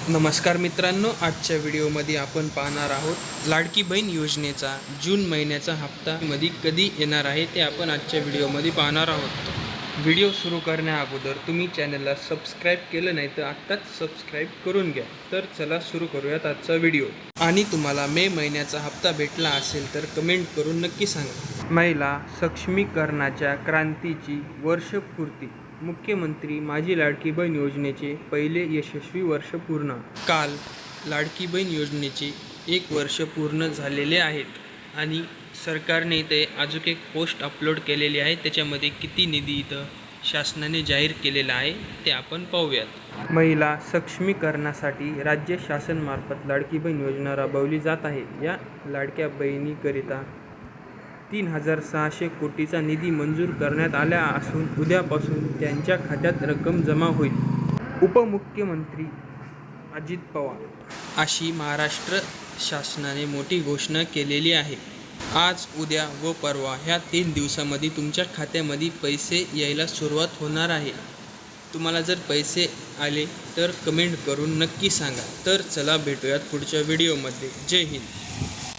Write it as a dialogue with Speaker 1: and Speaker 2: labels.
Speaker 1: नमस्कार मित्रांनो, आजच्या व्हिडिओमध्ये आपण पाहणार आहोत लाडकी बहीण योजनेचा जून महिन्याचा हप्ता मध्ये कधी येणार आहे ते आपण आजच्या व्हिडिओमध्ये पाहणार आहोत। व्हिडिओ सुरू करण्या अगोदर तुम्ही चॅनलला सबस्क्राईब केलं नाही तर आत्ताच सबस्क्राईब करून घ्या। तर चला सुरू करूयात आजचा व्हिडिओ। आणि तुम्हाला मे महिन्याचा हप्ता भेटला असेल तर कमेंट करून नक्की सांगा। महिला सक्षमीकरणाच्या क्रांतीची वर्षपूर्ती, मुख्यमंत्री माझी लाडकी बहीण योजनेचे पहिले यशस्वी वर्ष पूर्ण। काल लाडकी बहीण योजनेचे 1 वर्ष पूर्ण झालेले आहेत आणि सरकारने इथे अजून एक पोस्ट अपलोड केलेली आहे। त्याच्यामध्ये किती निधी इथं शासनाने जाहीर केलेला आहे ते आपण पाहूयात। महिला सक्षमीकरणासाठी राज्य शासनामार्फत लाडकी बहीण योजना राबवली जात आहे। या लाडक्या बहिणीकरिता 3,600 कोटीचा निधी मंजूर करण्यात आला असून उद्यापासून त्यांच्या खात्यात रक्कम जमा होईल। उपमुख्यमंत्री अजित पवार अशी महाराष्ट्र शासनाने मोठी घोषणा केलेली आहे। आज, उद्या व परवा ह्या 3 दिवसामध्ये तुमच्या खात्यामध्ये पैसे यायला सुरुवात होणार आहे। तुम्हाला जर पैसे आले तर कमेंट करून नक्की सांगा। तर चला भेटूयात पुढच्या व्हिडिओमध्ये। जय हिंद।